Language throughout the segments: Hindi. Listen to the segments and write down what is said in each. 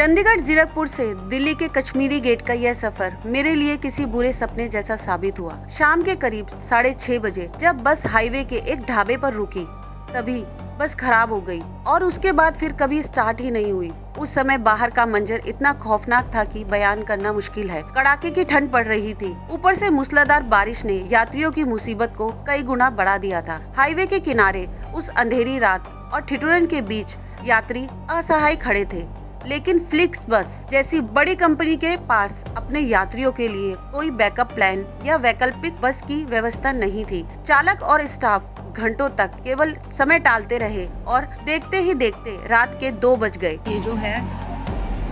चंडीगढ़ जीरकपुर से दिल्ली के कश्मीरी गेट का यह सफर मेरे लिए किसी बुरे सपने जैसा साबित हुआ। शाम के करीब 6:30 बजे जब बस हाईवे के एक ढाबे पर रुकी, तभी बस खराब हो गई और उसके बाद फिर कभी स्टार्ट ही नहीं हुई। उस समय बाहर का मंजर इतना खौफनाक था कि बयान करना मुश्किल है। कड़ाके की ठंड पड़ रही थी, ऊपर से मूसलाधार बारिश ने यात्रियों की मुसीबत को कई गुना बढ़ा दिया था। हाईवे के किनारे उस अंधेरी रात और ठिठुरन के बीच यात्री असहाय खड़े थे, लेकिन फ्लिक्स बस जैसी बड़ी कंपनी के पास अपने यात्रियों के लिए कोई बैकअप प्लान या वैकल्पिक बस की व्यवस्था नहीं थी। चालक और स्टाफ घंटों तक केवल समय टालते रहे और देखते ही देखते रात के 2 बज गए। ये जो है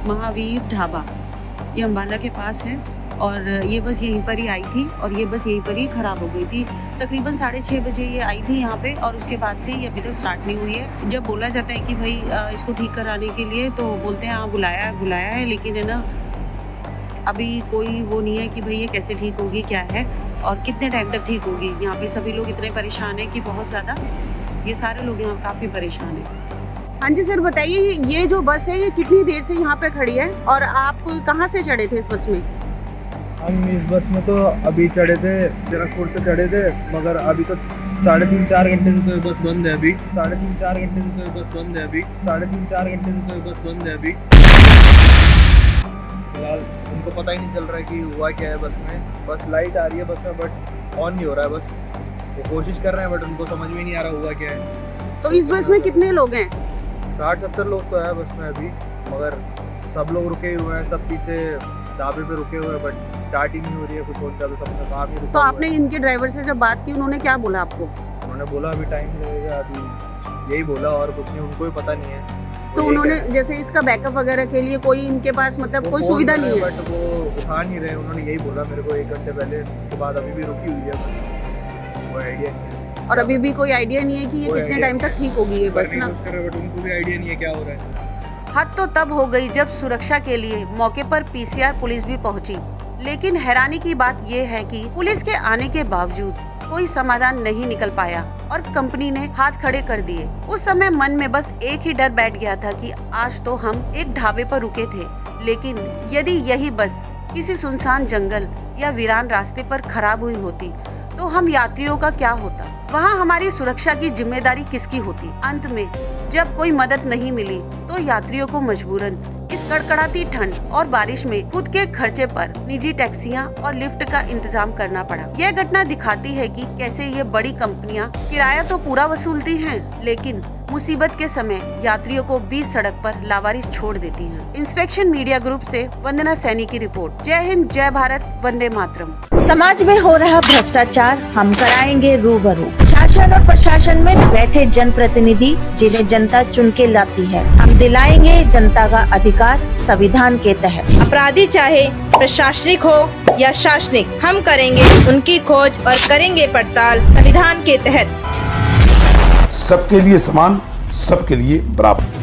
महावीर ढाबा, ये अम्बाला के पास है और ये बस यहीं पर ही आई थी और ये बस यहीं पर ही खराब हो गई थी। तकरीबन 6:30 बजे ये आई थी यहाँ पे और उसके बाद से ये अभी तक स्टार्ट नहीं हुई है। जब बोला जाता है कि भाई इसको ठीक कराने के लिए, तो बोलते हैं हाँ बुलाया है, लेकिन है ना अभी कोई वो नहीं है कि भाई ये कैसे ठीक होगी, क्या है और कितने टाइम तक ठीक होगी। यहाँ पे सभी लोग इतने परेशान हैं कि बहुत ज़्यादा, ये सारे लोग यहाँ काफ़ी परेशान हैं। हाँ जी सर, बताइए ये जो बस है ये कितनी देर से यहाँ पे खड़ी है और आप कहाँ से चढ़े थे इस बस में? हम इस बस में तो अभी चढ़े थे, जीरकपुर से चढ़े थे, मगर अभी तो 3.5-4 घंटे से तो ये बस बंद है अभी। 3.5-4 घंटे से तो ये बस बंद है अभी। 3.5-4 घंटे से तो ये बस बंद है अभी। फिलहाल उनको पता ही नहीं चल रहा है कि हुआ क्या है बस में। बस लाइट आ रही है बस में बट ऑन नहीं हो रहा है बस। वो कोशिश कर रहे हैं बट उनको समझ में नहीं आ रहा हुआ क्या है। तो इस बस में कितने लोग हैं? 60-70 लोग तो है बस में अभी, मगर सब लोग रुके हुए हैं, सब पीछे ढाबे पे रुके हुए हैं बट स्टार्ट ही नहीं हो रही है। कुछ होता तो सबका काम ही रुका। तो आपने इनके ड्राइवर से जब बात की, उन्होंने क्या बोला आपको? उन्होंने बोला अभी टाइम लगेगा, अभी यही बोला और कुछ नहीं, उनको ही पता नहीं है। तो उन्होंने जैसे इसका बैकअप वगैरह के लिए कोई इनके पास मतलब कोई सुविधा नहीं है? बट वो उठा नहीं रहे। उन्होंने यही बोला मेरे को 1 घंटे पहले, उसके बाद अभी भी रुकी हुई है, कोई आइडिया नहीं है। और अभी भी कोई आइडिया नहीं है कि ये कितने टाइम तक ठीक होगी ये बस ना? बट उनको भी आइडिया नहीं है क्या हो रहा है। हद तो तब हो गई जब सुरक्षा के लिए मौके पर पीसीआर पुलिस भी पहुंची, लेकिन हैरानी की बात यह है कि पुलिस के आने के बावजूद कोई समाधान नहीं निकल पाया और कंपनी ने हाथ खड़े कर दिए। उस समय मन में बस एक ही डर बैठ गया था कि आज तो हम एक ढाबे पर रुके थे, लेकिन यदि यही बस किसी सुनसान जंगल या वीरान रास्ते पर खराब हुई होती तो हम यात्रियों का क्या होता? वहाँ हमारी सुरक्षा की जिम्मेदारी किसकी होती? अंत में जब कोई मदद नहीं मिली तो यात्रियों को मजबूरन इस कड़कड़ाती ठंड और बारिश में खुद के खर्चे पर निजी टैक्सियां और लिफ्ट का इंतजाम करना पड़ा। यह घटना दिखाती है कि कैसे ये बड़ी कंपनियां किराया तो पूरा वसूलती हैं, लेकिन मुसीबत के समय यात्रियों को बीच सड़क पर लावारिस छोड़ देती हैं। इंस्पेक्शन मीडिया ग्रुप से वंदना सैनी की रिपोर्ट। जय हिंद, जय भारत, वंदे मातरम। समाज में हो रहा भ्रष्टाचार हम कराएंगे रूबरू। शासन और प्रशासन में बैठे जनप्रतिनिधि जिन्हें जनता चुन के लाती है, हम दिलाएंगे जनता का अधिकार संविधान के तहत। अपराधी चाहे प्रशासनिक हो या शासनिक, हम करेंगे उनकी खोज और करेंगे पड़ताल संविधान के तहत। सबके लिए समान, सबके लिए बराबर।